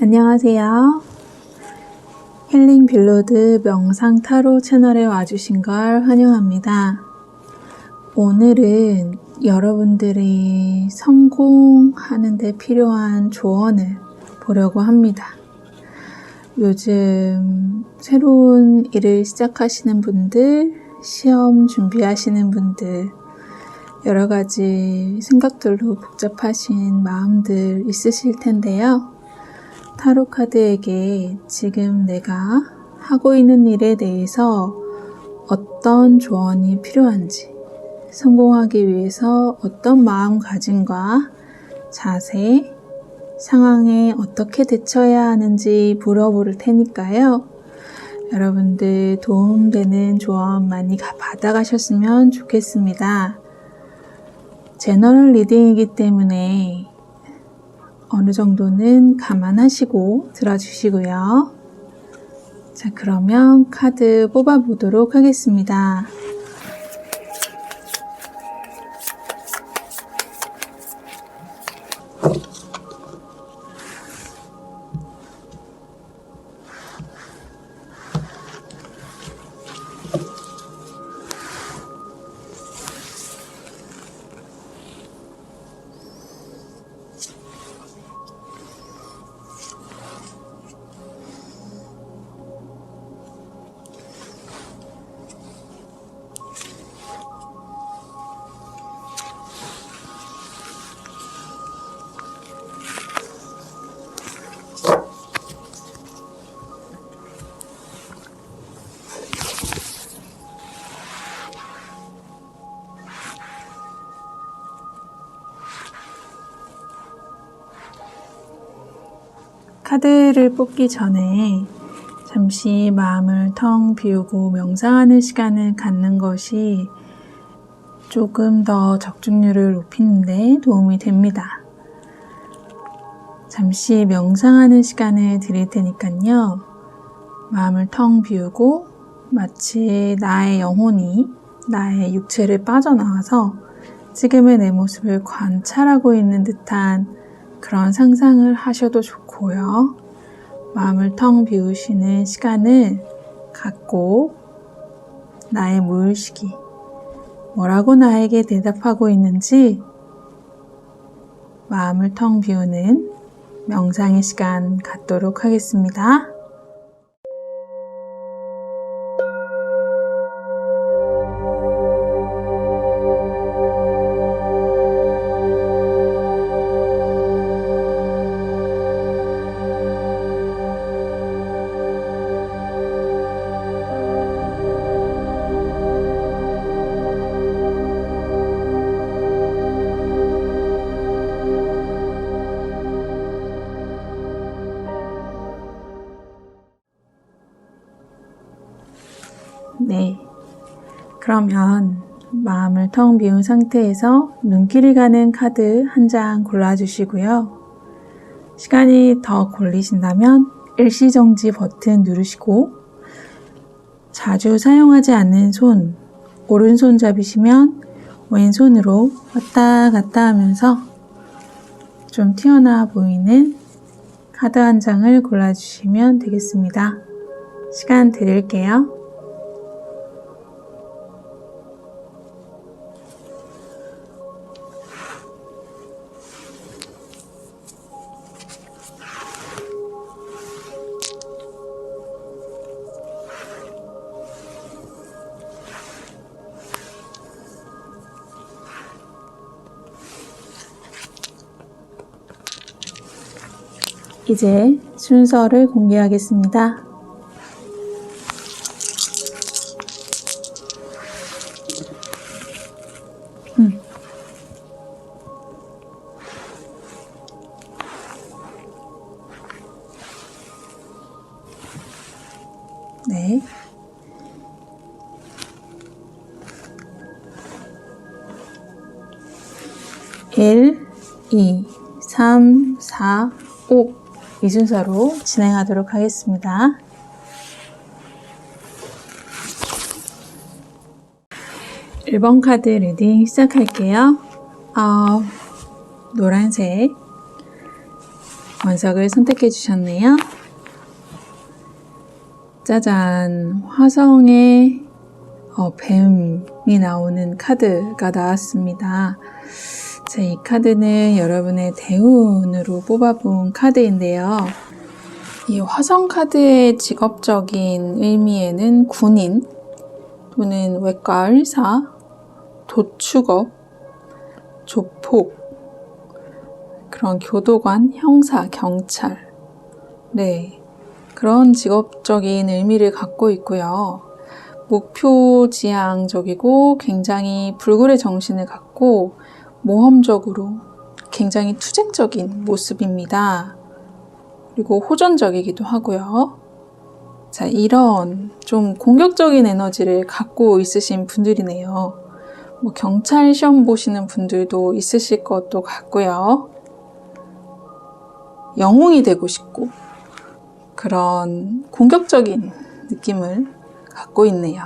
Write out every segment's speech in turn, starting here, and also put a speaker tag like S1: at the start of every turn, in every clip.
S1: 안녕하세요. 힐링 빌로드 명상 타로 채널에 와주신 걸 환영합니다. 오늘은 여러분들이 성공하는 데 필요한 조언을 보려고 합니다. 요즘 새로운 일을 시작하시는 분들, 시험 준비하시는 분들, 여러 가지 생각들로 복잡하신 마음들 있으실 텐데요. 타로 카드에게 지금 내가 하고 있는 일에 대해서 어떤 조언이 필요한지, 성공하기 위해서 어떤 마음가짐과 자세, 상황에 어떻게 대처해야 하는지 물어볼 테니까요. 여러분들 도움되는 조언 많이 받아가셨으면 좋겠습니다. 제너럴 리딩이기 때문에 어느 정도는 감안하시고 들어주시고요. 자, 그러면 카드 뽑아보도록 하겠습니다. 카드를 뽑기 전에 잠시 마음을 텅 비우고 명상하는 시간을 갖는 것이 조금 더 적중률을 높이는 데 도움이 됩니다. 잠시 명상하는 시간을 드릴 테니까요. 마음을 텅 비우고 마치 나의 영혼이 나의 육체를 빠져나와서 지금의 내 모습을 관찰하고 있는 듯한 그런 상상을 하셔도 좋고요. 마음을 텅 비우시는 시간을 갖고 나의 무의식이 뭐라고 나에게 대답하고 있는지 마음을 텅 비우는 명상의 시간 갖도록 하겠습니다. 네, 그러면 마음을 텅 비운 상태에서 눈길이 가는 카드 한 장 골라주시고요. 시간이 더 걸리신다면 일시정지 버튼 누르시고 자주 사용하지 않는 손, 오른손잡이시면 왼손으로 왔다 갔다 하면서 좀 튀어나와 보이는 카드 한 장을 골라주시면 되겠습니다. 시간 드릴게요. 이제 순서를 공개하겠습니다. 네. (1) (2) (3) (4) (5) 이 순서로 진행하도록 하겠습니다. (1번) 카드 리딩 시작할게요. 노란색 원석을 선택해 주셨네요. 짜잔! 화성에 뱀이 나오는 카드가 나왔습니다. 자, 이 카드는 여러분의 대운으로 뽑아본 카드인데요. 이 화성 카드의 직업적인 의미에는 군인 또는 외과 의사, 도축업, 조폭, 그런 교도관, 형사, 경찰, 네, 그런 직업적인 의미를 갖고 있고요. 목표지향적이고 굉장히 불굴의 정신을 갖고 모험적으로 굉장히 투쟁적인 모습입니다. 그리고 호전적이기도 하고요. 자, 이런 좀 공격적인 에너지를 갖고 있으신 분들이네요. 경찰 시험 보시는 분들도 있으실 것도 같고요. 영웅이 되고 싶고 그런 공격적인 느낌을 갖고 있네요.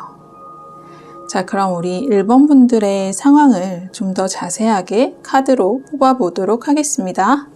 S1: 자, 그럼 우리 1번 분들의 상황을 좀 더 자세하게 카드로 뽑아보도록 하겠습니다.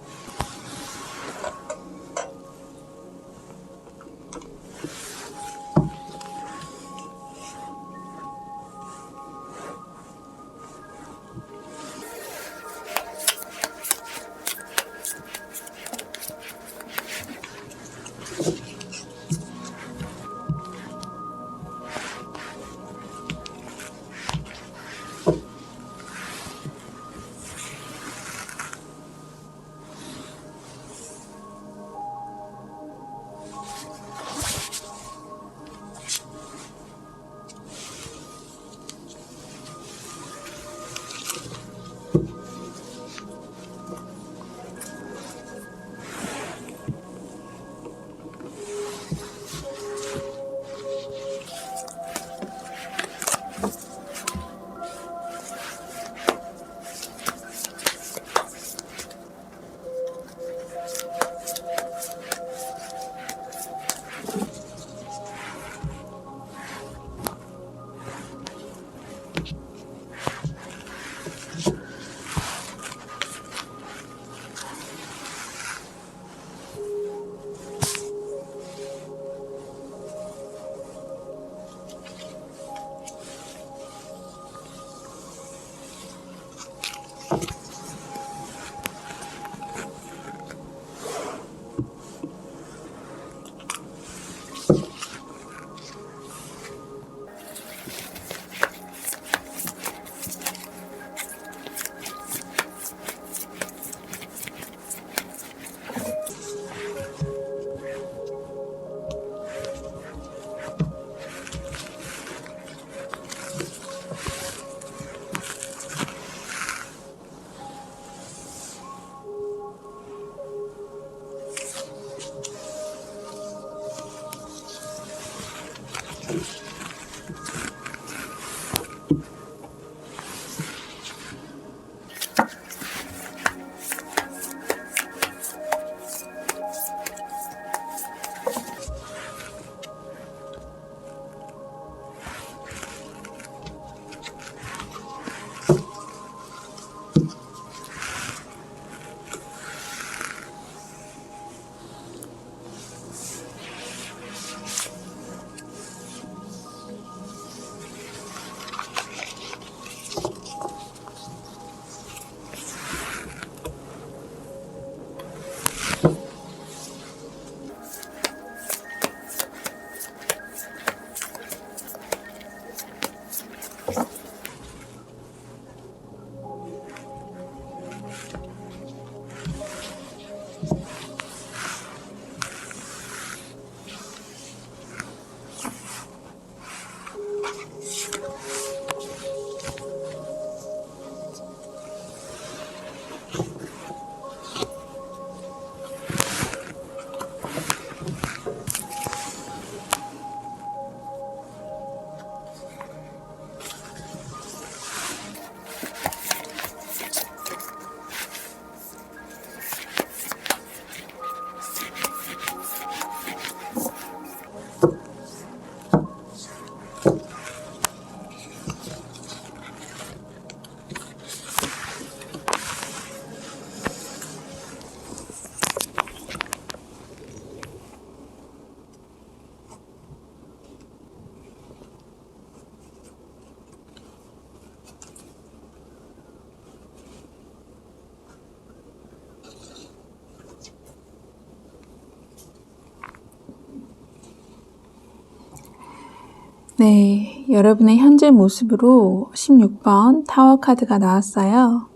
S1: 네, 여러분의 현재 모습으로 16번 타워 카드가 나왔어요.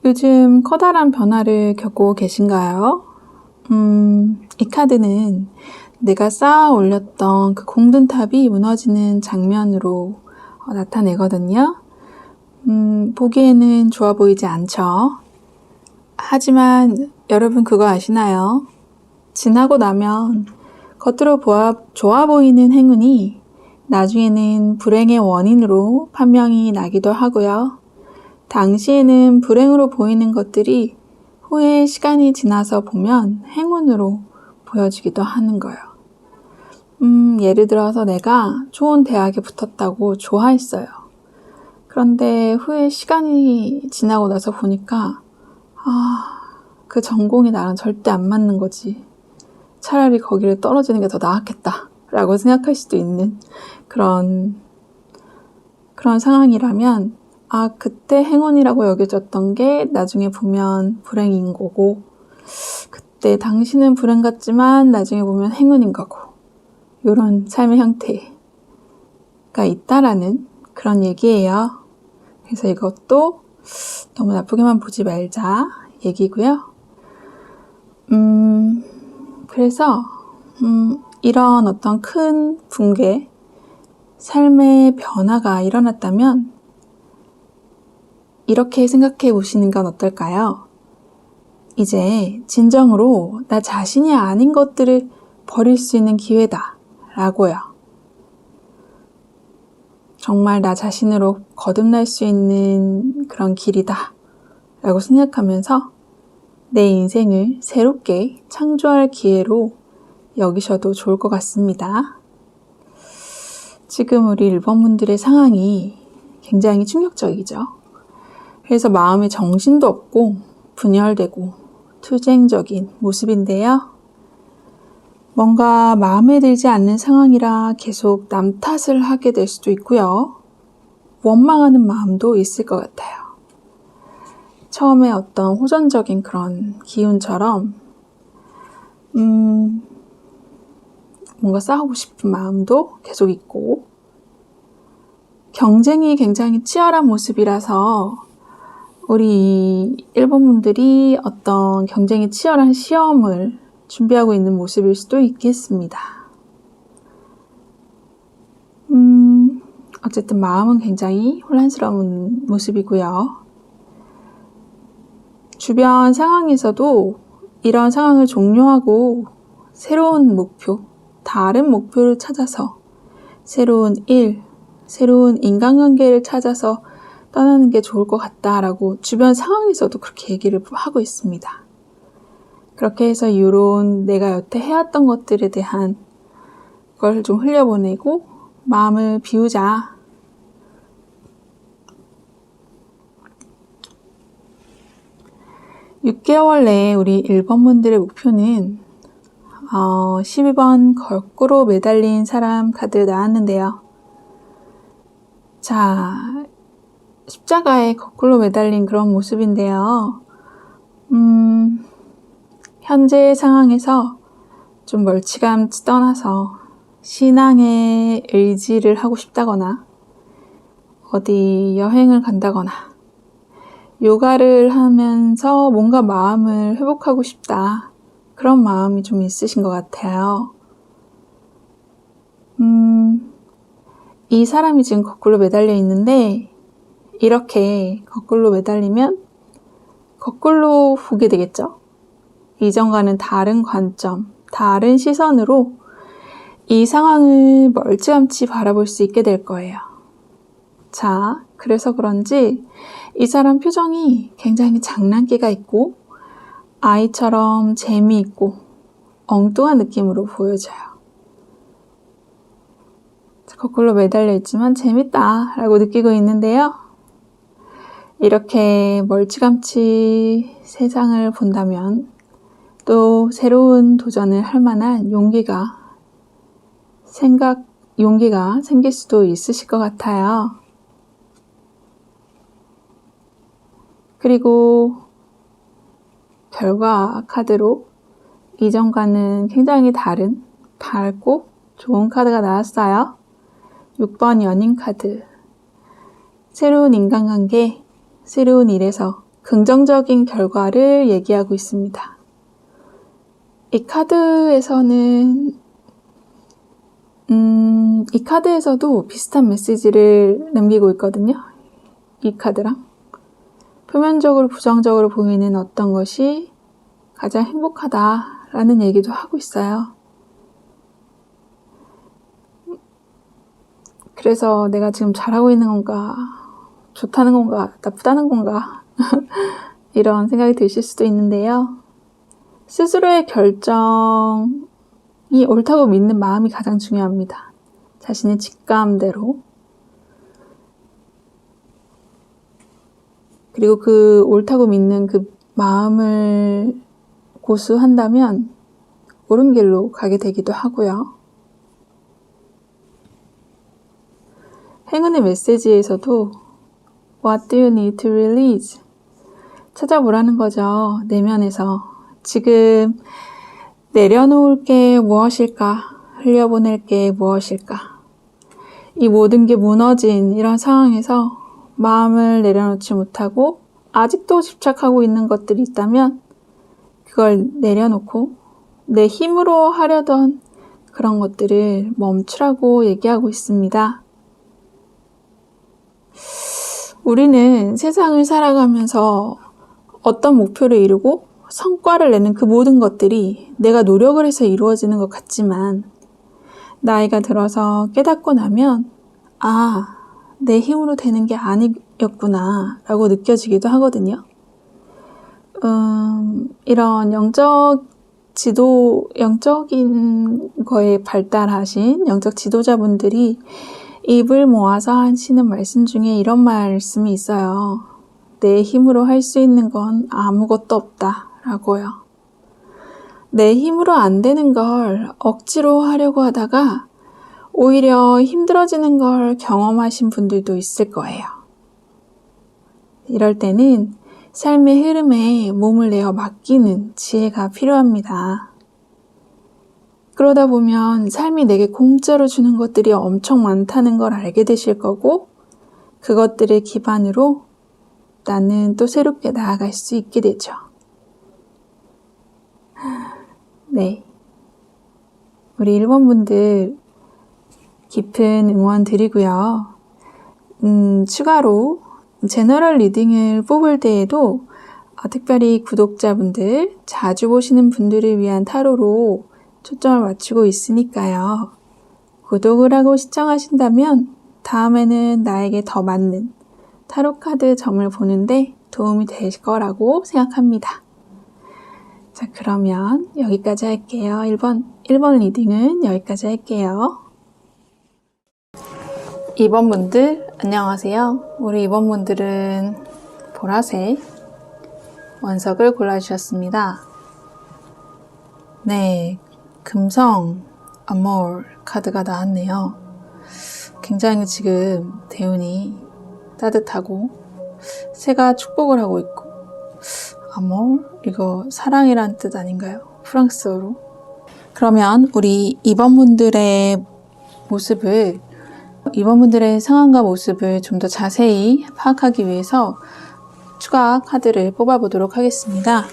S1: 요즘 커다란 변화를 겪고 계신가요? 이 카드는 내가 쌓아 올렸던 그 공든탑이 무너지는 장면으로 나타내거든요. 보기에는 좋아 보이지 않죠? 하지만 여러분 그거 아시나요? 지나고 나면 겉으로 좋아 보이는 행운이 나중에는 불행의 원인으로 판명이 나기도 하고요. 당시에는 불행으로 보이는 것들이 후에 시간이 지나서 보면 행운으로 보여지기도 하는 거예요. 예를 들어서 내가 좋은 대학에 붙었다고 좋아했어요. 그런데 후에 시간이 지나고 나서 보니까 그 전공이 나랑 절대 안 맞는 거지. 차라리 거기를 떨어지는 게 더 나았겠다 라고 생각할 수도 있는 그런 상황이라면 그때 행운이라고 여겨졌던 게 나중에 보면 불행인 거고, 그때 당시는 불행 같지만 나중에 보면 행운인 거고, 이런 삶의 형태가 있다라는 그런 얘기예요. 그래서 이것도 너무 나쁘게만 보지 말자 얘기고요. 그래서 이런 어떤 큰 붕괴, 삶의 변화가 일어났다면 이렇게 생각해 보시는 건 어떨까요? 이제 진정으로 나 자신이 아닌 것들을 버릴 수 있는 기회다 라고요. 정말 나 자신으로 거듭날 수 있는 그런 길이다 라고 생각하면서 내 인생을 새롭게 창조할 기회로 여기셔도 좋을 것 같습니다. 지금 우리 1번 분들의 상황이 굉장히 충격적이죠. 그래서 마음에 정신도 없고 분열되고 투쟁적인 모습인데요. 뭔가 마음에 들지 않는 상황이라 계속 남 탓을 하게 될 수도 있고요. 원망하는 마음도 있을 것 같아요. 처음에 어떤 호전적인 그런 기운처럼 뭔가 싸우고 싶은 마음도 계속 있고, 경쟁이 굉장히 치열한 모습이라서 우리 1번 분들이 어떤 경쟁이 치열한 시험을 준비하고 있는 모습일 수도 있겠습니다. 어쨌든 마음은 굉장히 혼란스러운 모습이고요. 주변 상황에서도 이런 상황을 종료하고 새로운 목표, 다른 목표를 찾아서 새로운 일, 새로운 인간관계를 찾아서 떠나는 게 좋을 것 같다라고 주변 상황에서도 그렇게 얘기를 하고 있습니다. 그렇게 해서 이런 내가 여태 해왔던 것들에 대한 걸 좀 흘려보내고 마음을 비우자. (6개월) 내에 우리 1번 분들의 목표는 12번 거꾸로 매달린 사람 카드 나왔는데요. 자, 십자가에 거꾸로 매달린 그런 모습인데요. 현재 상황에서 좀 멀찌감치 떠나서 신앙의 의지를 하고 싶다거나 어디 여행을 간다거나 요가를 하면서 뭔가 마음을 회복하고 싶다. 그런 마음이 좀 있으신 것 같아요. 이 사람이 지금 거꾸로 매달려 있는데 이렇게 거꾸로 매달리면 거꾸로 보게 되겠죠? 이전과는 다른 관점, 다른 시선으로 이 상황을 멀찌감치 바라볼 수 있게 될 거예요. 자, 그래서 그런지 이 사람 표정이 굉장히 장난기가 있고 아이처럼 재미있고 엉뚱한 느낌으로 보여져요. 거꾸로 매달려 있지만 재밌다 라고 느끼고 있는데요. 이렇게 멀찌감치 세상을 본다면 또 새로운 도전을 할 만한 용기가 생길 수도 있으실 것 같아요. 그리고 결과 카드로 이전과는 굉장히 다른 밝고 좋은 카드가 나왔어요. 6번 연인 카드. 새로운 인간관계, 새로운 일에서 긍정적인 결과를 얘기하고 있습니다. 이 카드에서는 이 카드에서도 비슷한 메시지를 남기고 있거든요. 이 카드랑. 표면적으로 부정적으로 보이는 어떤 것이 가장 행복하다라는 얘기도 하고 있어요. 그래서 내가 지금 잘하고 있는 건가, 좋다는 건가, 나쁘다는 건가 이런 생각이 드실 수도 있는데요. 스스로의 결정이 옳다고 믿는 마음이 가장 중요합니다. 자신의 직감대로. 그리고 그 옳다고 믿는 그 마음을 고수한다면 옳은 길로 가게 되기도 하고요. 행운의 메시지에서도 What do you need to release? 찾아보라는 거죠. 내면에서. 지금 내려놓을 게 무엇일까? 흘려보낼 게 무엇일까? 이 모든 게 무너진 이런 상황에서 마음을 내려놓지 못하고 아직도 집착하고 있는 것들이 있다면 그걸 내려놓고 내 힘으로 하려던 그런 것들을 멈추라고 얘기하고 있습니다. 우리는 세상을 살아가면서 어떤 목표를 이루고 성과를 내는 그 모든 것들이 내가 노력을 해서 이루어지는 것 같지만 나이가 들어서 깨닫고 나면 내 힘으로 되는 게 아니었구나 라고 느껴지기도 하거든요. 이런 영적인 거에 발달하신 영적 지도자분들이 입을 모아서 하시는 말씀 중에 이런 말씀이 있어요. 내 힘으로 할 수 있는 건 아무것도 없다 라고요. 내 힘으로 안 되는 걸 억지로 하려고 하다가 오히려 힘들어지는 걸 경험하신 분들도 있을 거예요. 이럴 때는 삶의 흐름에 몸을 내어 맡기는 지혜가 필요합니다. 그러다 보면 삶이 내게 공짜로 주는 것들이 엄청 많다는 걸 알게 되실 거고 그것들을 기반으로 나는 또 새롭게 나아갈 수 있게 되죠. 네. 우리 1번 분들 깊은 응원 드리고요. 추가로 제너럴 리딩을 뽑을 때에도 특별히 구독자분들, 자주 보시는 분들을 위한 타로로 초점을 맞추고 있으니까요. 구독을 하고 시청하신다면 다음에는 나에게 더 맞는 타로카드 점을 보는데 도움이 될 거라고 생각합니다. 자, 그러면 여기까지 할게요. 1번 리딩은 여기까지 할게요. 2번 분들 안녕하세요. 우리 2번 분들은 보라색 원석을 골라주셨습니다. 네, 금성 아몰 카드가 나왔네요. 굉장히 지금 대운이 따뜻하고 새가 축복을 하고 있고 아몰? 이거 사랑이란 뜻 아닌가요? 프랑스어로. 그러면 우리 2번 분들의 모습을 2번 분들의 상황과 모습을 좀 더 자세히 파악하기 위해서 추가 카드를 뽑아보도록 하겠습니다.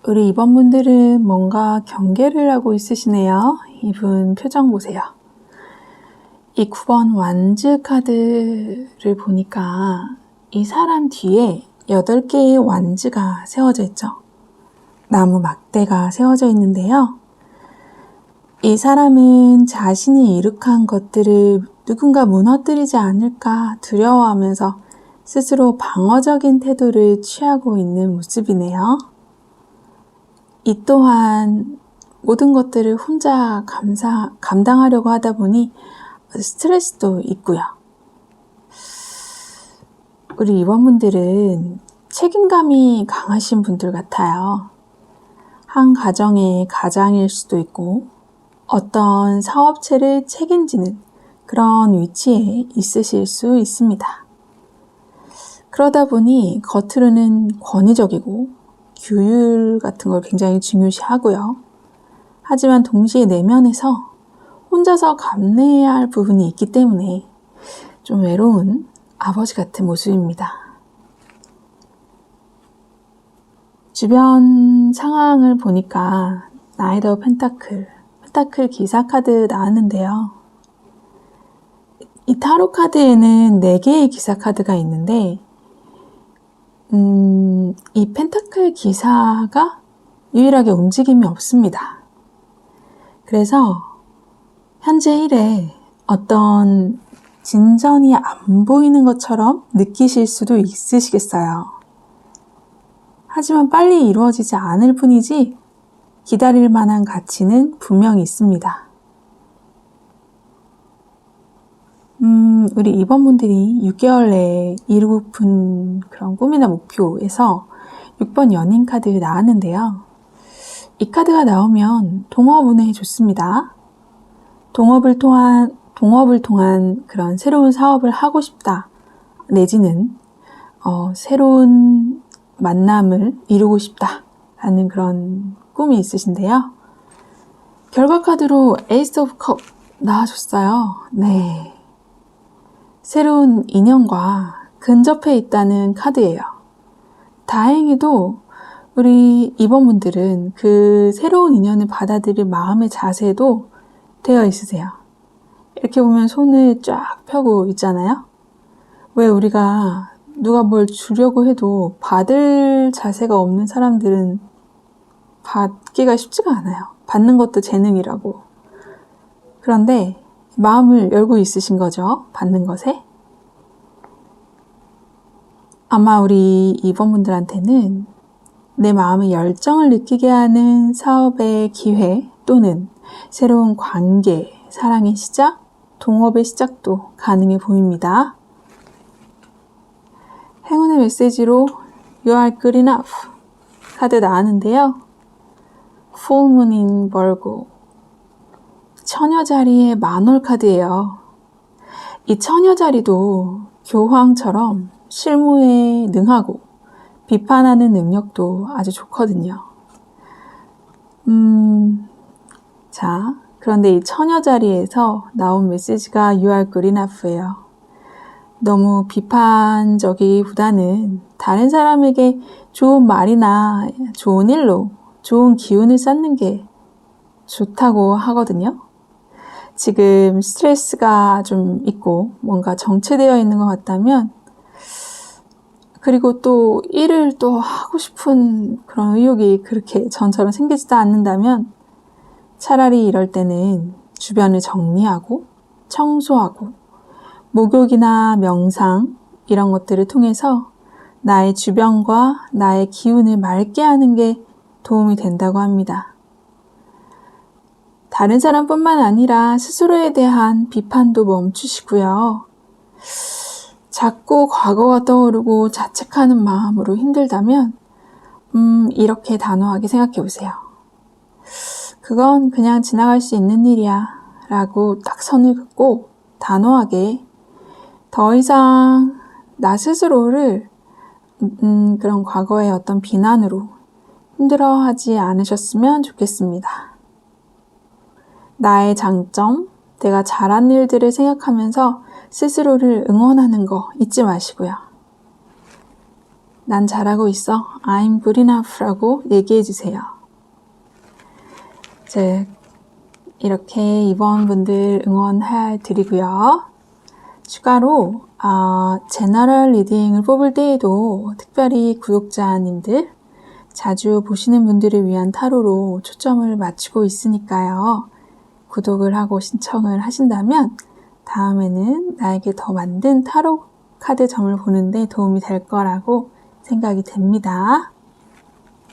S1: 우리 2번 분들은 뭔가 경계를 하고 있으시네요. 이분 표정 보세요. 이 9번 완즈 카드를 보니까 이 사람 뒤에 8개의 완즈가 세워져 있죠. 나무 막대가 세워져 있는데요. 이 사람은 자신이 이룩한 것들을 누군가 무너뜨리지 않을까 두려워하면서 스스로 방어적인 태도를 취하고 있는 모습이네요. 이 또한 모든 것들을 혼자 감당하려고 하다 보니 스트레스도 있고요. 우리 2번 분들은 책임감이 강하신 분들 같아요. 한 가정의 가장일 수도 있고 어떤 사업체를 책임지는 그런 위치에 있으실 수 있습니다. 그러다 보니 겉으로는 권위적이고 규율 같은 걸 굉장히 중요시하고요. 하지만 동시에 내면에서 혼자서 감내해야 할 부분이 있기 때문에 좀 외로운 아버지 같은 모습입니다. 주변 상황을 보니까 나이트 오브 펜타클 기사 카드 나왔는데요. 이 타로 카드에는 4개의 기사 카드가 있는데 이 펜타클 기사가 유일하게 움직임이 없습니다. 그래서 현재 1에 어떤 진전이 안 보이는 것처럼 느끼실 수도 있으시겠어요. 하지만 빨리 이루어지지 않을 뿐이지 기다릴 만한 가치는 분명히 있습니다. 우리 2번 분들이 6개월 내에 이루고픈 그런 꿈이나 목표에서 6번 연인 카드 나왔는데요. 이 카드가 나오면 동업운에 좋습니다. 동업을 통한 그런 새로운 사업을 하고 싶다. 내지는 새로운 만남을 이루고 싶다. 라는 그런 꿈이 있으신데요. 결과 카드로 에이스 오브 컵 나와줬어요. 네. 새로운 인연과 근접해 있다는 카드예요. 다행히도 우리 2번 분들은 그 새로운 인연을 받아들일 마음의 자세도 되어 있으세요. 이렇게 보면 손을 쫙 펴고 있잖아요. 왜 우리가 누가 뭘 주려고 해도 받을 자세가 없는 사람들은 받기가 쉽지가 않아요. 받는 것도 재능이라고. 그런데 마음을 열고 있으신 거죠. 받는 것에. 아마 우리 2번 분들한테는 내 마음의 열정을 느끼게 하는 사업의 기회 또는 새로운 관계, 사랑의 시작, 동업의 시작도 가능해 보입니다. 행운의 메시지로 You are good enough 카드 나왔는데요. Full Moon in Virgo 처녀자리의 만월 카드예요. 이 처녀자리도 교황처럼 실무에 능하고 비판하는 능력도 아주 좋거든요. 자, 그런데 이 처녀자리에서 나온 메시지가 You are good enough예요. 너무 비판적이보다는 다른 사람에게 좋은 말이나 좋은 일로 좋은 기운을 쌓는 게 좋다고 하거든요. 지금 스트레스가 좀 있고 뭔가 정체되어 있는 것 같다면 그리고 또 일을 또 하고 싶은 그런 의욕이 그렇게 전처럼 생기지도 않는다면 차라리 이럴 때는 주변을 정리하고 청소하고 목욕이나 명상 이런 것들을 통해서 나의 주변과 나의 기운을 맑게 하는 게 도움이 된다고 합니다. 다른 사람뿐만 아니라 스스로에 대한 비판도 멈추시고요. 자꾸 과거가 떠오르고 자책하는 마음으로 힘들다면 이렇게 단호하게 생각해 보세요. 그건 그냥 지나갈 수 있는 일이야 라고 딱 선을 긋고 단호하게 더 이상 나 스스로를 그런 과거의 어떤 비난으로 힘들어하지 않으셨으면 좋겠습니다. 나의 장점, 내가 잘한 일들을 생각하면서 스스로를 응원하는 거 잊지 마시고요. 난 잘하고 있어. I'm good enough라고 얘기해주세요. 즉, 이렇게 2번 분들 응원해 드리고요. 추가로 제너럴 리딩을 뽑을 때에도 특별히 구독자님들, 자주 보시는 분들을 위한 타로로 초점을 맞추고 있으니까요. 구독을 하고 신청을 하신다면 다음에는 나에게 더 만든 타로 카드 점을 보는데 도움이 될 거라고 생각이 됩니다.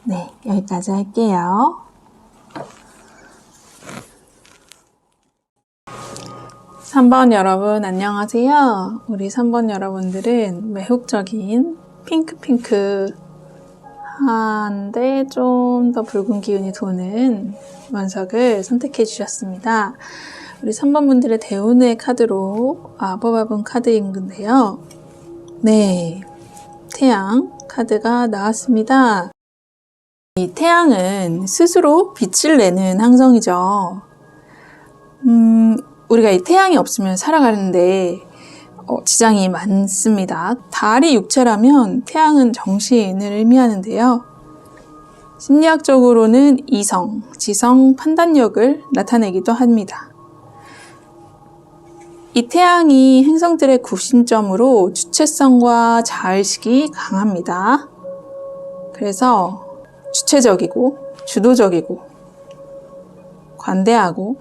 S1: 네, 여기까지 할게요. 3번 여러분 안녕하세요. 우리 3번 여러분들은 매혹적인 핑크한데 좀 더 붉은 기운이 도는 원석을 선택해 주셨습니다. 우리 3번 분들의 대운의 카드로 뽑아본 카드인 건데요. 네, 태양 카드가 나왔습니다. 이 태양은 스스로 빛을 내는 항성이죠. 우리가 이 태양이 없으면 살아가는데 지장이 많습니다. 달이 육체라면 태양은 정신을 의미하는데요. 심리학적으로는 이성, 지성, 판단력을 나타내기도 합니다. 이 태양이 행성들의 구심점으로 주체성과 자의식이 강합니다. 그래서 주체적이고 주도적이고 관대하고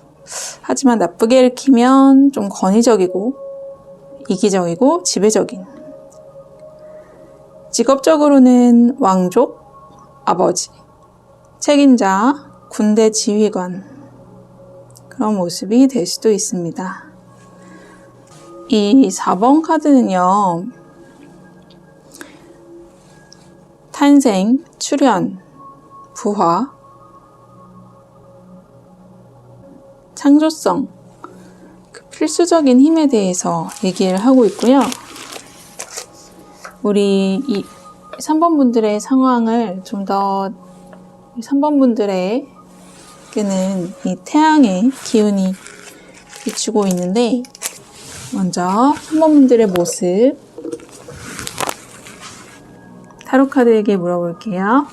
S1: 하지만 나쁘게 읽히면 좀 권위적이고 이기적이고 지배적인, 직업적으로는 왕족, 아버지, 책임자, 군대 지휘관 그런 모습이 될 수도 있습니다. 이 4번 카드는요, 탄생, 출현, 부화, 창조성, 그 필수적인 힘에 대해서 얘기를 하고 있고요. 우리 이 3번 분들의 상황을 좀 더 3번 분들에게는 이 태양의 기운이 비추고 있는데, 먼저 3번 분들의 모습 타로 카드에게 물어볼게요.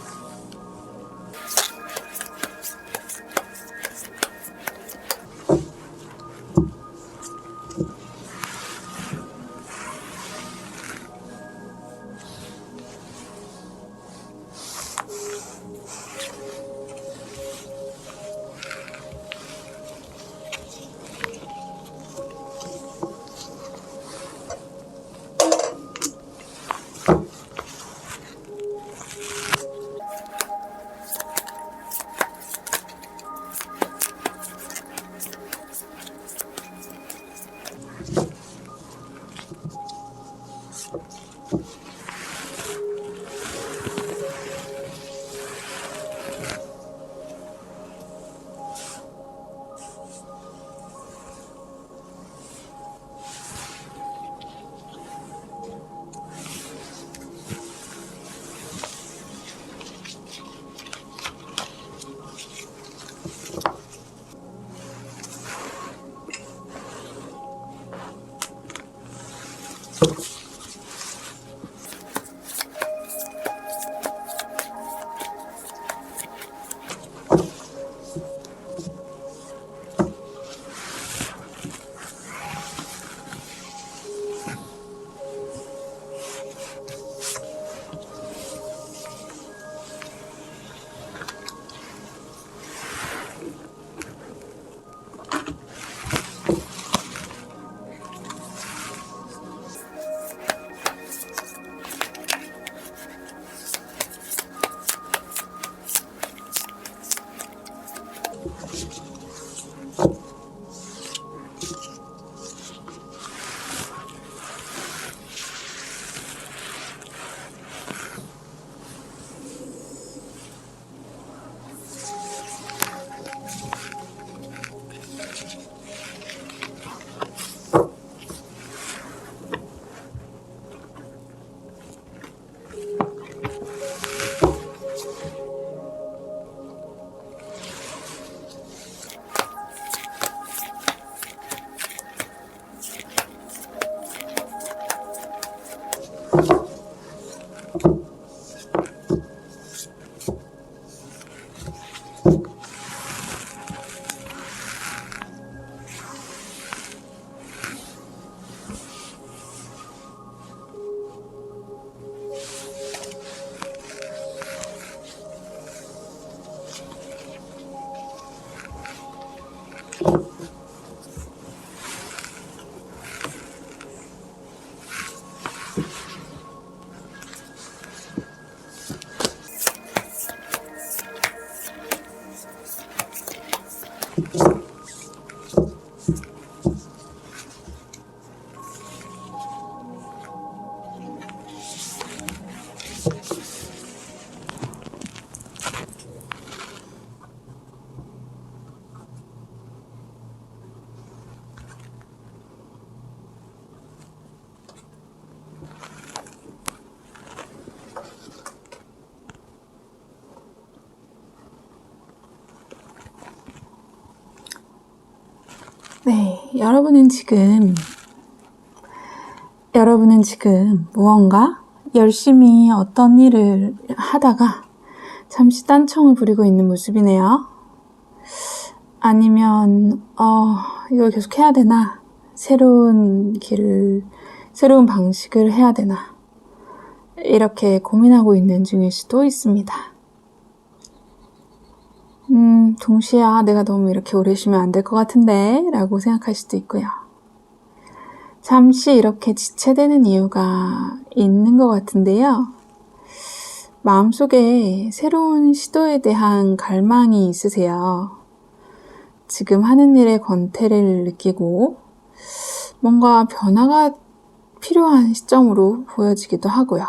S1: 여러분은 지금 무언가 열심히 어떤 일을 하다가 잠시 딴청을 부리고 있는 모습이네요. 아니면 이걸 계속 해야 되나? 새로운 방식을 해야 되나? 이렇게 고민하고 있는 중일 수도 있습니다. 동시에 내가 너무 이렇게 오래 쉬면 안 될 것 같은데 라고 생각할 수도 있고요. 잠시 이렇게 지체되는 이유가 있는 것 같은데요. 마음속에 새로운 시도에 대한 갈망이 있으세요. 지금 하는 일의 권태를 느끼고 뭔가 변화가 필요한 시점으로 보여지기도 하고요.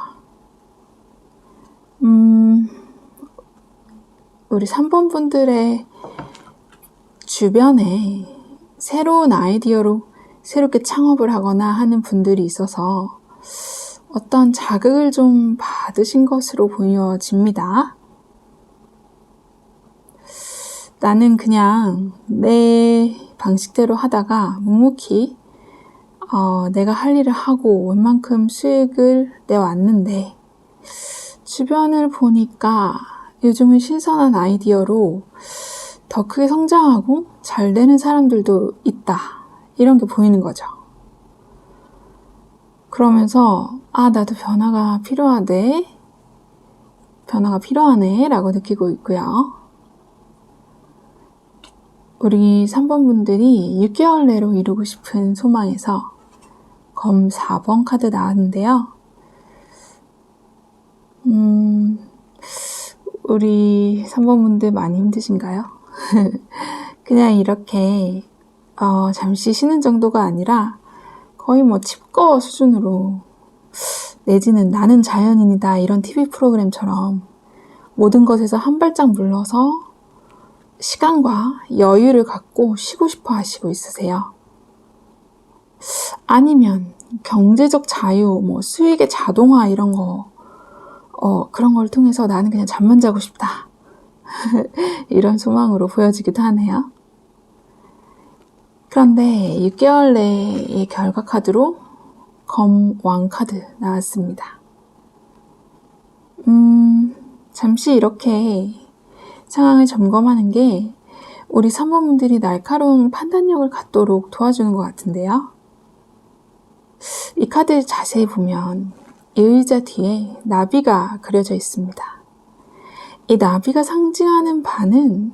S1: 우리 3번 분들의 주변에 새로운 아이디어로 새롭게 창업을 하거나 하는 분들이 있어서 어떤 자극을 좀 받으신 것으로 보여집니다. 나는 그냥 내 방식대로 하다가 묵묵히 내가 할 일을 하고 웬만큼 수익을 내왔는데 주변을 보니까 요즘은 신선한 아이디어로 더 크게 성장하고 잘 되는 사람들도 있다. 이런 게 보이는 거죠. 그러면서 나도 변화가 필요하네 라고 느끼고 있고요. 우리 3번 분들이 6개월 내로 이루고 싶은 소망에서 검 4번 카드 나왔는데요. 우리 3번 분들 많이 힘드신가요? 그냥 이렇게 잠시 쉬는 정도가 아니라 거의 칩거 수준으로 내지는 나는 자연인이다 이런 TV 프로그램처럼 모든 것에서 한 발짝 물러서 시간과 여유를 갖고 쉬고 싶어 하시고 있으세요. 아니면 경제적 자유, 수익의 자동화 이런 거 그런 걸 통해서 나는 그냥 잠만 자고 싶다. 이런 소망으로 보여지기도 하네요. 그런데 6개월 내의 결과 카드로 검 왕 카드 나왔습니다. 잠시 이렇게 상황을 점검하는 게 우리 3번 분들이 날카로운 판단력을 갖도록 도와주는 것 같은데요. 이 카드를 자세히 보면 이 의자 뒤에 나비가 그려져 있습니다. 이 나비가 상징하는 바는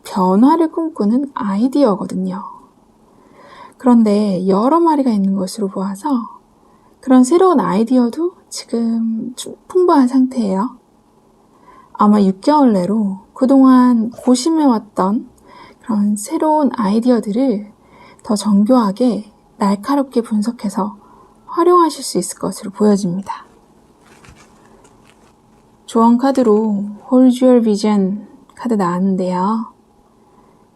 S1: 변화를 꿈꾸는 아이디어거든요. 그런데 여러 마리가 있는 것으로 보아서 그런 새로운 아이디어도 지금 풍부한 상태예요. 아마 6개월 내로 그동안 고심해왔던 그런 새로운 아이디어들을 더 정교하게 날카롭게 분석해서 활용하실 수 있을 것으로 보여집니다. 조언 카드로 Hold Your Vision 카드 나왔는데요.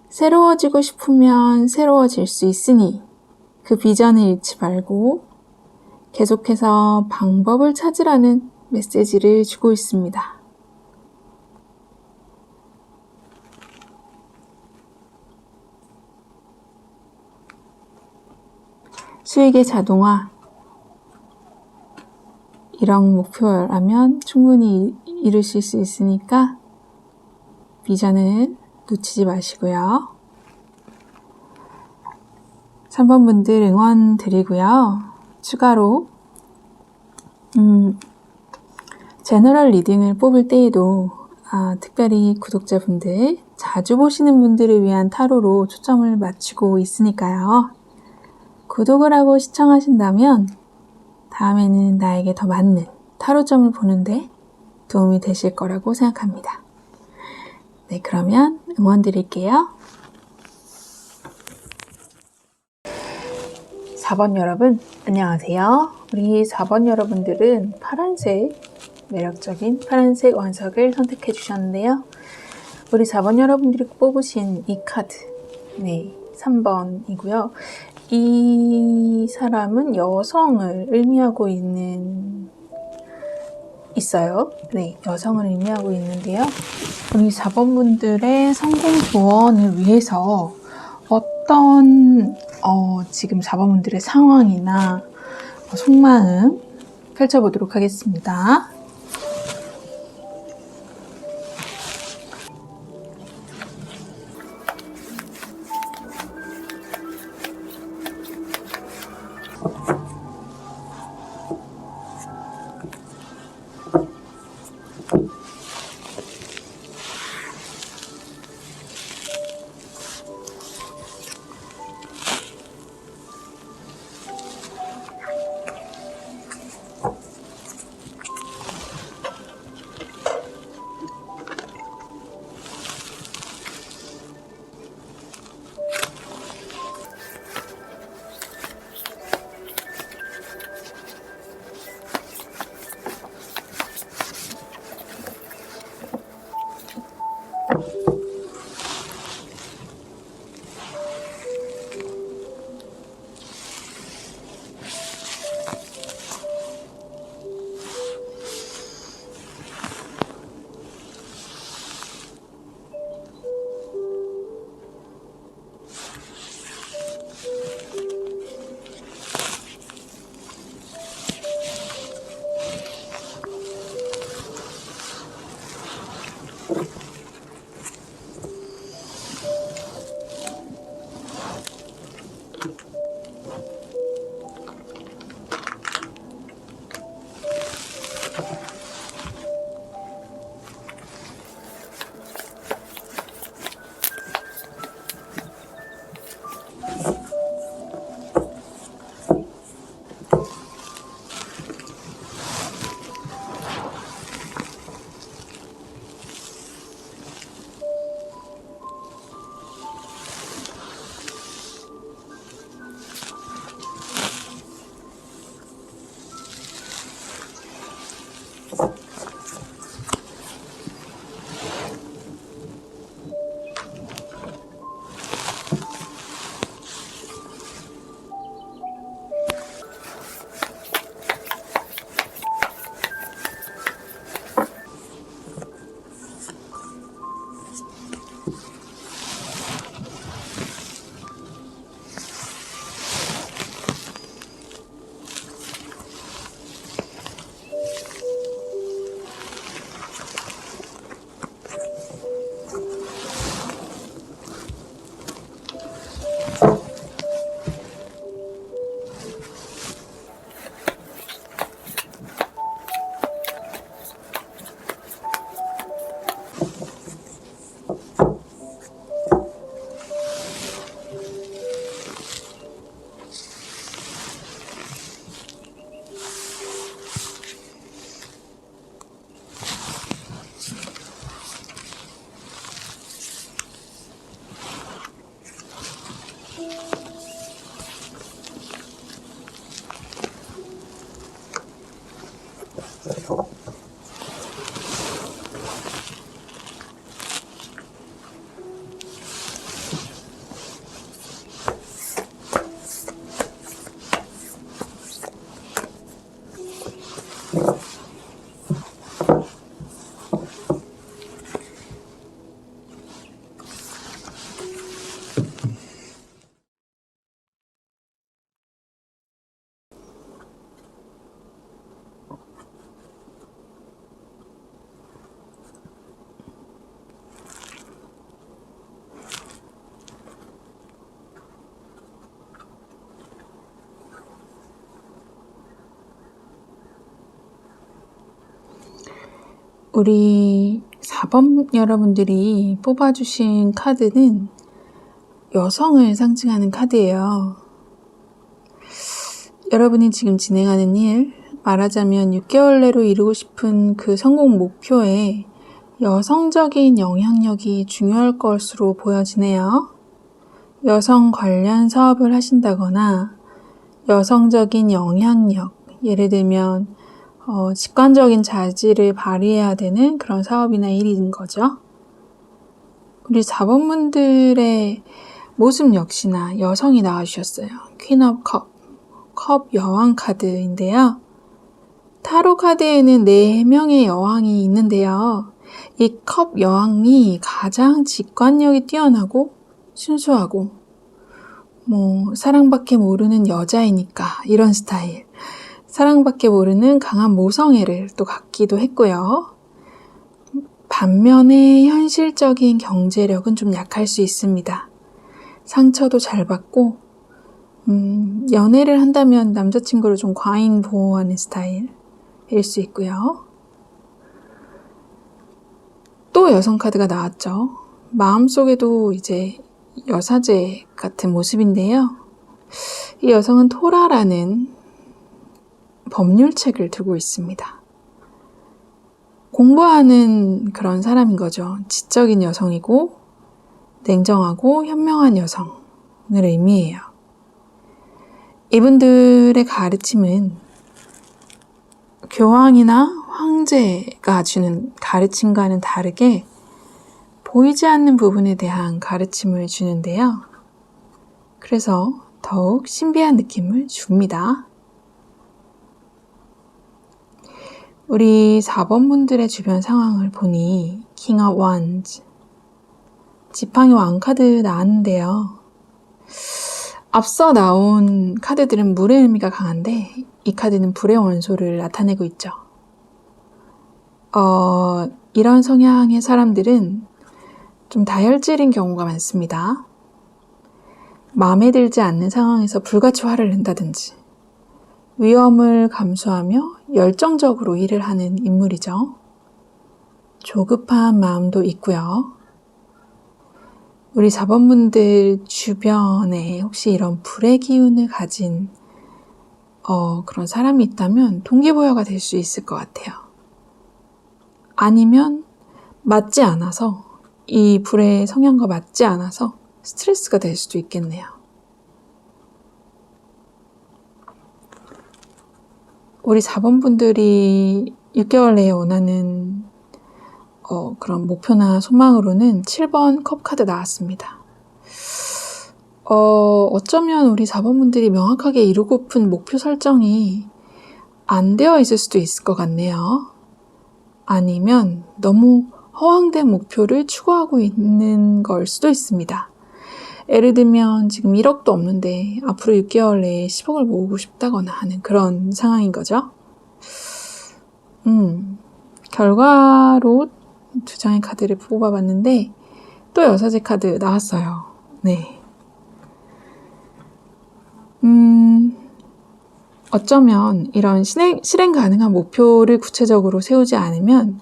S1: 새로워지고 싶으면 새로워질 수 있으니 그 비전을 잃지 말고 계속해서 방법을 찾으라는 메시지를 주고 있습니다. 수익의 자동화, 이런 목표라면 충분히 이루실 수 있으니까 비전을 놓치지 마시고요. 3번 분들 응원 드리고요. 추가로 제너럴 리딩을 뽑을 때에도 특별히 구독자분들, 자주 보시는 분들을 위한 타로로 초점을 맞추고 있으니까요. 구독을 하고 시청하신다면 다음에는 나에게 더 맞는 타로점을 보는데 도움이 되실 거라고 생각합니다. 네, 그러면 응원 드릴게요. 4번 여러분, 안녕하세요. 우리 4번 여러분들은 매력적인 파란색 원석을 선택해 주셨는데요. 우리 4번 여러분들이 뽑으신 이 카드, 3번이고요. 이 사람은 여성을 의미하고 있어요. 여성을 의미하고 있는데요. 우리 4번 분들의 성공 조언을 위해서 어떤 지금 4번분들의 상황이나 속마음 펼쳐보도록 하겠습니다. 우리 4번 여러분들이 뽑아주신 카드는 여성을 상징하는 카드예요. 여러분이 지금 진행하는 일, 말하자면 6개월 내로 이루고 싶은 그 성공 목표에 여성적인 영향력이 중요할 것으로 보여지네요. 여성 관련 사업을 하신다거나 여성적인 영향력, 예를 들면 직관적인 자질을 발휘해야 되는 그런 사업이나 일인 거죠. 우리 4번분들의 모습 역시나 여성이 나와주셨어요. 퀸 오브 컵 여왕 카드인데요. 타로 카드에는 4명의 여왕이 있는데요. 이 컵 여왕이 가장 직관력이 뛰어나고 순수하고 사랑밖에 모르는 여자이니까 이런 스타일. 사랑밖에 모르는 강한 모성애를 또 갖기도 했고요. 반면에 현실적인 경제력은 좀 약할 수 있습니다. 상처도 잘 받고 연애를 한다면 남자친구를 좀 과잉 보호하는 스타일일 수 있고요. 또 여성 카드가 나왔죠. 마음속에도 이제 여사제 같은 모습인데요. 이 여성은 토라라는 법률책을 들고 있습니다. 공부하는 그런 사람인 거죠. 지적인 여성이고 냉정하고 현명한 여성을 의미해요. 이분들의 가르침은 교황이나 황제가 주는 가르침과는 다르게 보이지 않는 부분에 대한 가르침을 주는데요. 그래서 더욱 신비한 느낌을 줍니다. 우리 4번 분들의 주변 상황을 보니 King of Wands, 지팡이 왕 카드 나왔는데요. 앞서 나온 카드들은 물의 의미가 강한데 이 카드는 불의 원소를 나타내고 있죠. 이런 성향의 사람들은 좀 다혈질인 경우가 많습니다. 마음에 들지 않는 상황에서 불같이 화를 낸다든지 위험을 감수하며 열정적으로 일을 하는 인물이죠. 조급한 마음도 있고요. 우리 4번분들 주변에 혹시 이런 불의 기운을 가진 그런 사람이 있다면 동기부여가 될 수 있을 것 같아요. 아니면 맞지 않아서 이 불의 성향과 맞지 않아서 스트레스가 될 수도 있겠네요. 우리 4번분들이 6개월 내에 원하는 그런 목표나 소망으로는 7번 컵 카드 나왔습니다. 어쩌면 우리 4번분들이 명확하게 이루고픈 목표 설정이 안 되어 있을 수도 있을 것 같네요. 아니면 너무 허황된 목표를 추구하고 있는 걸 수도 있습니다. 예를 들면 지금 1억도 없는데 앞으로 6개월 내에 10억을 모으고 싶다거나 하는 그런 상황인 거죠. 결과로 2장의 카드를 뽑아봤는데 또 여사제 카드 나왔어요. 네. 어쩌면 이런 실행 가능한 목표를 구체적으로 세우지 않으면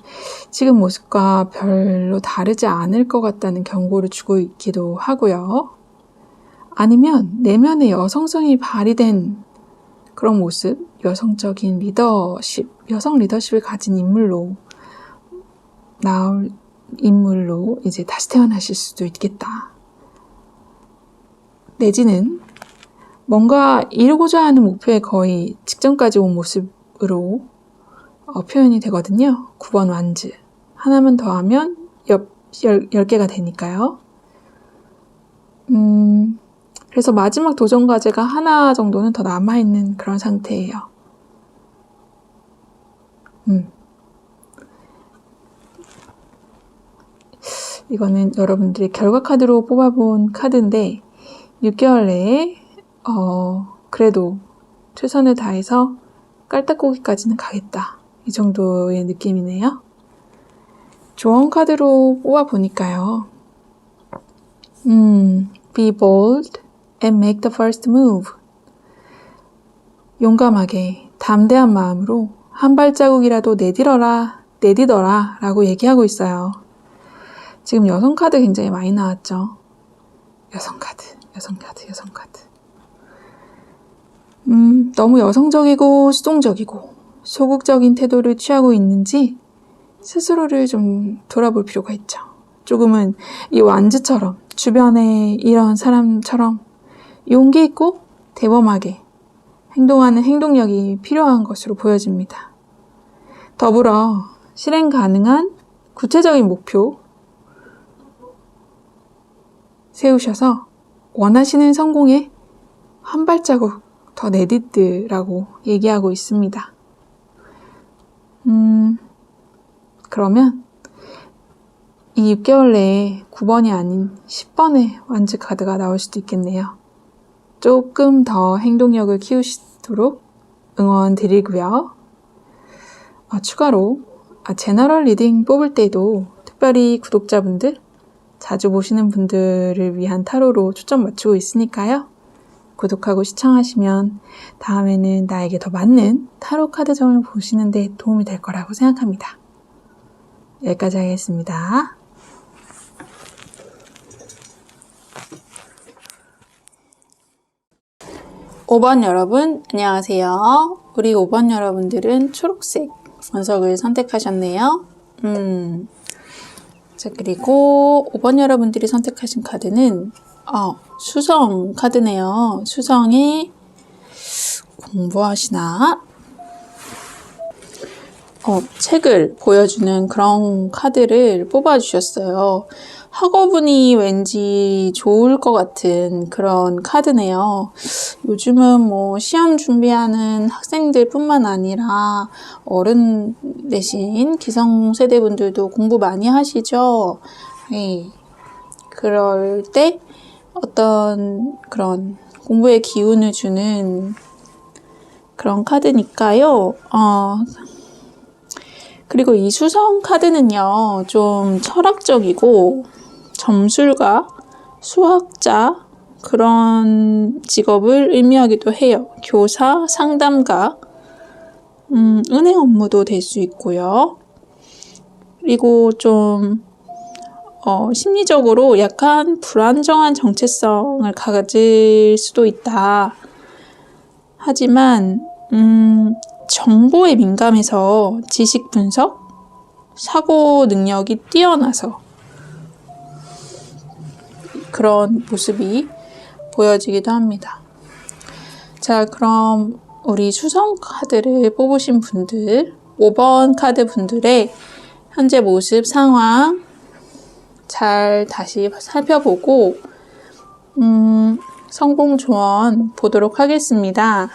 S1: 지금 모습과 별로 다르지 않을 것 같다는 경고를 주고 있기도 하고요. 아니면 내면의 여성성이 발휘된 그런 모습, 여성적인 리더십, 여성 리더십을 가진 인물로 나올 인물로 이제 다시 태어나실 수도 있겠다. 내지는 뭔가 이루고자 하는 목표에 거의 직전까지 온 모습으로 표현이 되거든요. 9번 완즈. 하나만 더 하면 10개가 되니까요. 그래서 마지막 도전 과제가 하나 정도는 더 남아있는 그런 상태예요. 이거는 여러분들이 결과 카드로 뽑아본 카드인데 6개월 내에 그래도 최선을 다해서 깔딱고기까지는 가겠다. 이 정도의 느낌이네요. 조언 카드로 뽑아보니까요. Be bold and make the first move. 용감하게, 담대한 마음으로 한 발자국이라도 내디더라 라고 얘기하고 있어요. 지금 여성 카드 굉장히 많이 나왔죠. 여성 카드. 너무 여성적이고 수동적이고 소극적인 태도를 취하고 있는지 스스로를 좀 돌아볼 필요가 있죠. 조금은 이 완즈처럼 주변에 이런 사람처럼 용기 있고 대범하게 행동하는 행동력이 필요한 것으로 보여집니다. 더불어 실행 가능한 구체적인 목표 세우셔서 원하시는 성공에 한 발자국 더 내딛으라고 얘기하고 있습니다. 그러면 이 6개월 내에 9번이 아닌 10번의 완즈 카드가 나올 수도 있겠네요. 조금 더 행동력을 키우시도록 응원 드리고요. 추가로 제너럴 리딩 뽑을 때도 특별히 구독자분들, 자주 보시는 분들을 위한 타로로 초점 맞추고 있으니까요. 구독하고 시청하시면 다음에는 나에게 더 맞는 타로 카드점을 보시는 데 도움이 될 거라고 생각합니다. 여기까지 하겠습니다. 5번 여러분, 안녕하세요. 우리 5번 여러분들은 초록색 원석을 선택하셨네요. 자, 그리고 5번 여러분들이 선택하신 카드는 수성 카드네요. 수성에 공부하시나? 책을 보여주는 그런 카드를 뽑아주셨어요. 학업운이 왠지 좋을 것 같은 그런 카드네요. 요즘은 시험 준비하는 학생들 뿐만 아니라 어른 대신 기성세대분들도 공부 많이 하시죠? 네. 그럴 때 어떤 그런 공부의 기운을 주는 그런 카드니까요. 그리고 이 수성 카드는요, 좀 철학적이고 점술가, 수학자 그런 직업을 의미하기도 해요. 교사, 상담가, 은행 업무도 될 수 있고요. 그리고 좀 심리적으로 약간 불안정한 정체성을 가질 수도 있다. 하지만 정보에 민감해서 지식 분석, 사고 능력이 뛰어나서 그런 모습이 보여지기도 합니다. 자, 그럼 우리 수성 카드를 뽑으신 분들, 5번 카드 분들의 현재 모습 상황 잘 다시 살펴보고 성공 조언 보도록 하겠습니다.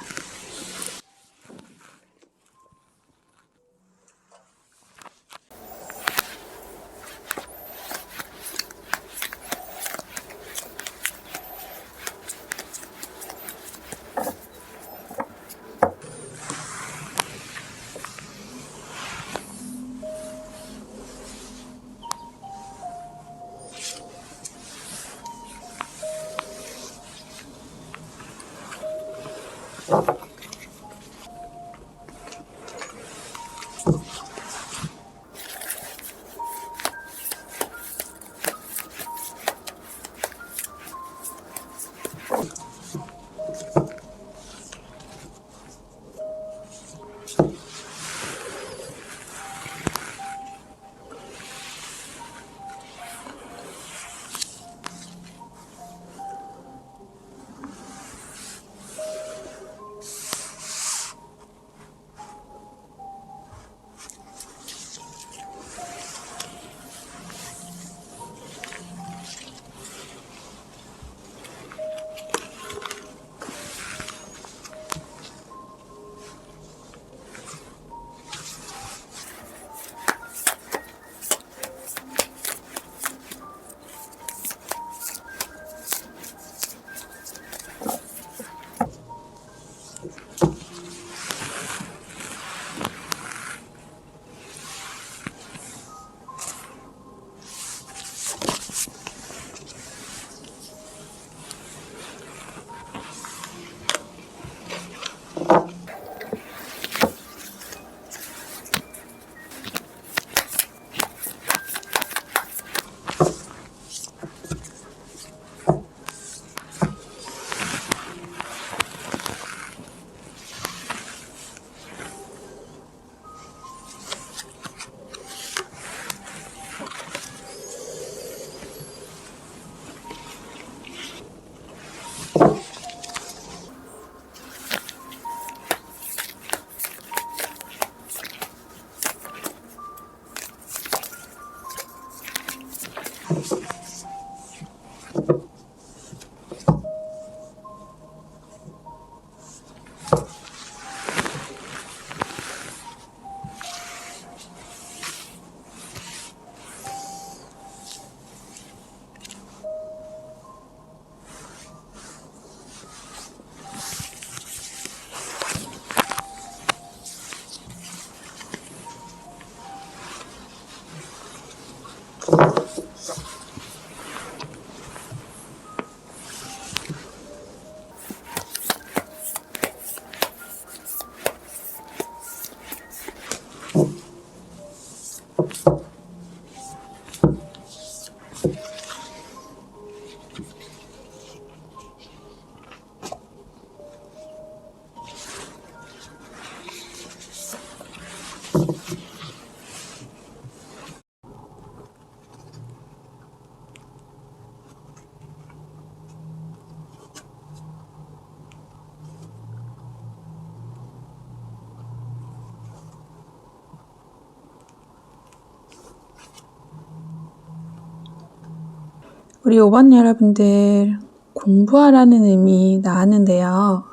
S1: 우리 5번 여러분들 공부하라는 의미 나왔는데요.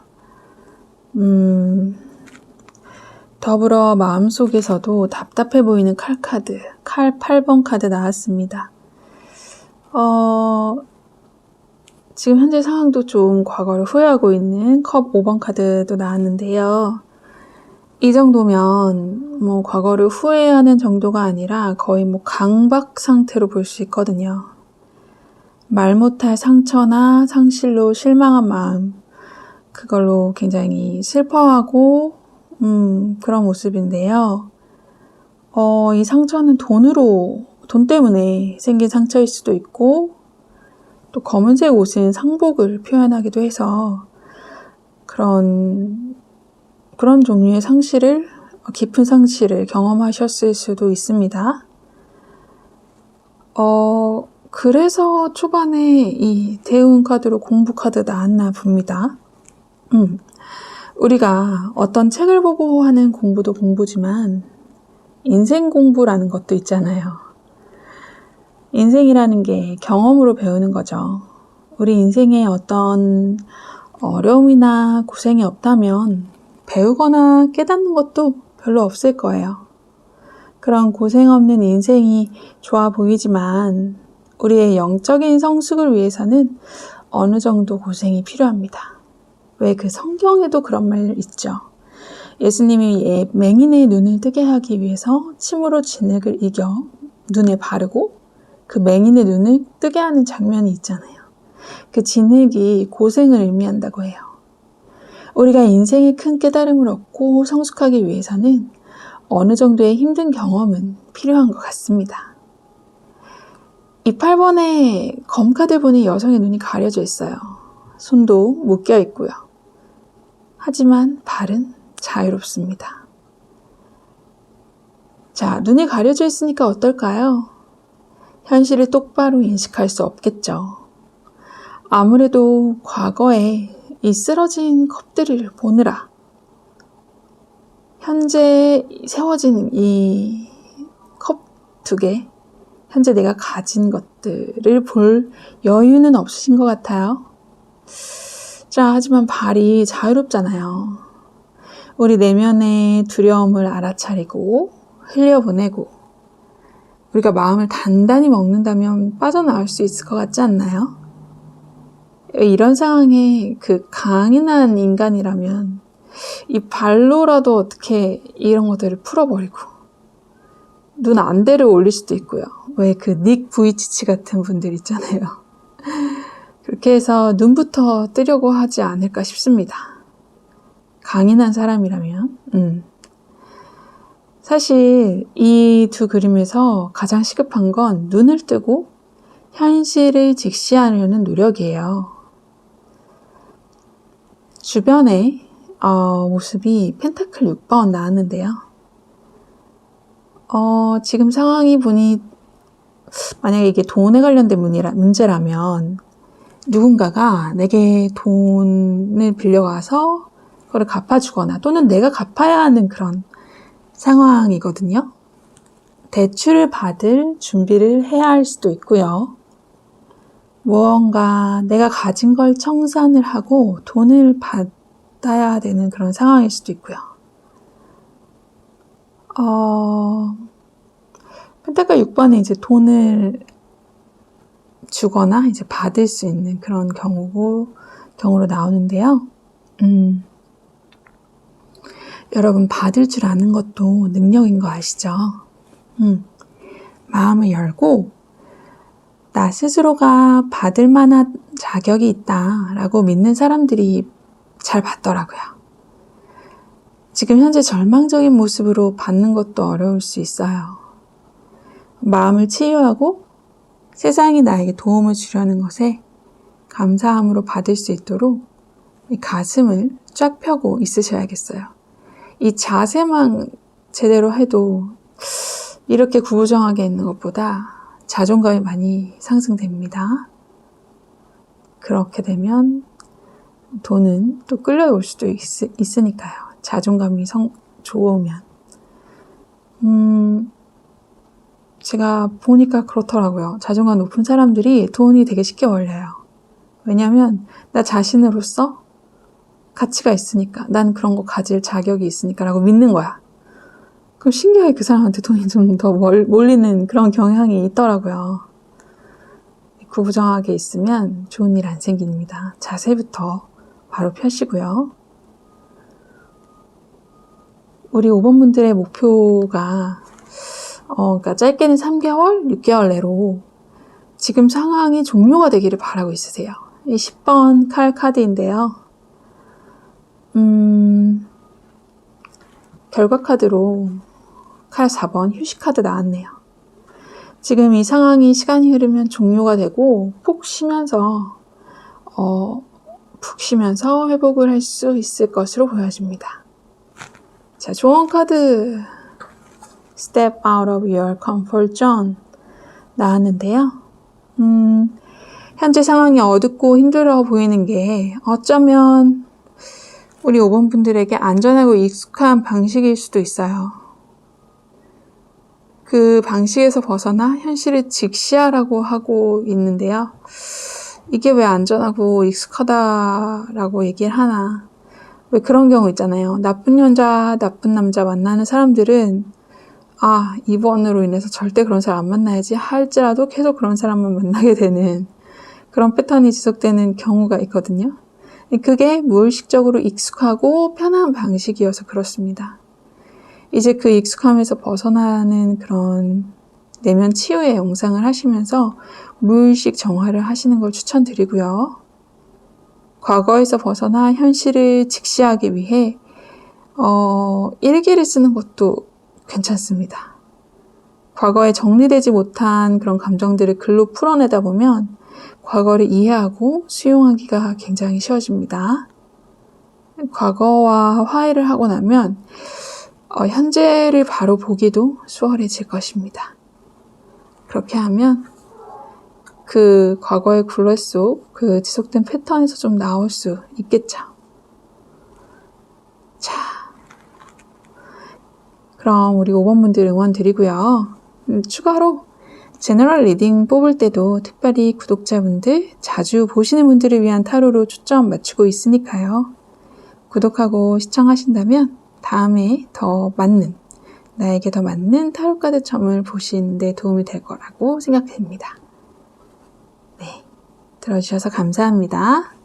S1: 더불어 마음속에서도 답답해 보이는 칼카드, 칼 8번 카드 나왔습니다. 지금 현재 상황도 좀 과거를 후회하고 있는 컵 5번 카드도 나왔는데요. 이 정도면 뭐 과거를 후회하는 정도가 아니라 거의 뭐 강박 상태로 볼 수 있거든요. 말 못할 상처나 상실로 실망한 마음, 그걸로 굉장히 슬퍼하고 그런 모습인데요. 이 상처는 돈 때문에 생긴 상처일 수도 있고, 또 검은색 옷은 상복을 표현하기도 해서 그런 종류의 깊은 상실을 경험하셨을 수도 있습니다. 그래서 초반에 이 대운 카드로 공부 카드 나왔나 봅니다. 우리가 어떤 책을 보고 하는 공부도 공부지만 인생 공부라는 것도 있잖아요. 인생이라는 게 경험으로 배우는 거죠. 우리 인생에 어떤 어려움이나 고생이 없다면 배우거나 깨닫는 것도 별로 없을 거예요. 그런 고생 없는 인생이 좋아 보이지만 우리의 영적인 성숙을 위해서는 어느 정도 고생이 필요합니다. 왜 그 성경에도 그런 말 있죠. 예수님이 맹인의 눈을 뜨게 하기 위해서 침으로 진흙을 이겨 눈에 바르고 그 맹인의 눈을 뜨게 하는 장면이 있잖아요. 그 진흙이 고생을 의미한다고 해요. 우리가 인생의 큰 깨달음을 얻고 성숙하기 위해서는 어느 정도의 힘든 경험은 필요한 것 같습니다. 이 8번에 검카드 보니 여성의 눈이 가려져 있어요. 손도 묶여 있고요. 하지만 발은 자유롭습니다. 자, 눈이 가려져 있으니까 어떨까요? 현실을 똑바로 인식할 수 없겠죠. 아무래도 과거에 이 쓰러진 컵들을 보느라 현재 세워진 이 컵 2개, 현재 내가 가진 것들을 볼 여유는 없으신 것 같아요. 자, 하지만 발이 자유롭잖아요. 우리 내면의 두려움을 알아차리고 흘려보내고 우리가 마음을 단단히 먹는다면 빠져나올 수 있을 것 같지 않나요? 이런 상황에 그 강인한 인간이라면 이 발로라도 어떻게 이런 것들을 풀어버리고 눈 안대를 올릴 수도 있고요. 왜 그 닉 부이치치 같은 분들 있잖아요. 그렇게 해서 눈부터 뜨려고 하지 않을까 싶습니다. 강인한 사람이라면. 사실 이 두 그림에서 가장 시급한 건 눈을 뜨고 현실을 직시하려는 노력이에요. 주변에 모습이 펜타클 6번 나왔는데요. 지금 상황이 보니 만약에 이게 돈에 관련된 문제라면 누군가가 내게 돈을 빌려가서 그걸 갚아주거나 또는 내가 갚아야 하는 그런 상황이거든요. 대출을 받을 준비를 해야 할 수도 있고요. 무언가 내가 가진 걸 청산을 하고 돈을 받아야 되는 그런 상황일 수도 있고요. 펜타클 6번에 이제 돈을 주거나 이제 받을 수 있는 그런 경우로 나오는데요. 여러분, 받을 줄 아는 것도 능력인 거 아시죠? 마음을 열고 나 스스로가 받을 만한 자격이 있다라고 믿는 사람들이 잘 받더라고요. 지금 현재 절망적인 모습으로 받는 것도 어려울 수 있어요. 마음을 치유하고 세상이 나에게 도움을 주려는 것에 감사함으로 받을 수 있도록 이 가슴을 쫙 펴고 있으셔야겠어요. 이 자세만 제대로 해도 이렇게 구부정하게 있는 것보다 자존감이 많이 상승됩니다. 그렇게 되면 돈은 또 끌려올 수도 있으니까요. 자존감이 좋으면. 제가 보니까 그렇더라고요. 자존감 높은 사람들이 돈이 되게 쉽게 벌려요. 왜냐면 나 자신으로서 가치가 있으니까, 난 그런 거 가질 자격이 있으니까 라고 믿는 거야. 그럼 신기하게 그 사람한테 돈이 좀 더 몰리는 그런 경향이 있더라고요. 구부정하게 있으면 좋은 일 안 생깁니다. 자세부터 바로 펴시고요. 우리 5번 분들의 목표가 그러니까 짧게는 3개월, 6개월 내로 지금 상황이 종료가 되기를 바라고 있으세요. 이 10번 칼 카드인데요. 결과 카드로 칼 4번 휴식 카드 나왔네요. 지금 이 상황이 시간이 흐르면 종료가 되고 푹 쉬면서 회복을 할 수 있을 것으로 보여집니다. 자, 조언 카드 Step out of your comfort zone 나왔는데요. 현재 상황이 어둡고 힘들어 보이는 게 어쩌면 우리 5번 분들에게 안전하고 익숙한 방식일 수도 있어요. 그 방식에서 벗어나 현실을 직시하라고 하고 있는데요. 이게 왜 안전하고 익숙하다라고 얘기를 하나? 왜 그런 경우 있잖아요. 나쁜 여자, 나쁜 남자 만나는 사람들은 이번으로 인해서 절대 그런 사람 안 만나야지 할지라도 계속 그런 사람만 만나게 되는 그런 패턴이 지속되는 경우가 있거든요. 그게 무의식적으로 익숙하고 편한 방식이어서 그렇습니다. 이제 그 익숙함에서 벗어나는 그런 내면 치유의 영상을 하시면서 무의식 정화를 하시는 걸 추천드리고요. 과거에서 벗어나 현실을 직시하기 위해 일기를 쓰는 것도 괜찮습니다. 과거에 정리되지 못한 그런 감정들을 글로 풀어내다 보면 과거를 이해하고 수용하기가 굉장히 쉬워집니다. 과거와 화해를 하고 나면 현재를 바로 보기도 수월해질 것입니다. 그렇게 하면 그 과거의 굴레 속 그 지속된 패턴에서 좀 나올 수 있겠죠. 자, 그럼 우리 5번 분들 응원 드리고요. 추가로 제너럴 리딩 뽑을 때도 특별히 구독자분들, 자주 보시는 분들을 위한 타로로 초점 맞추고 있으니까요. 구독하고 시청하신다면 다음에 나에게 더 맞는 타로 카드 점을 보시는 데 도움이 될 거라고 생각됩니다. 네, 들어주셔서 감사합니다.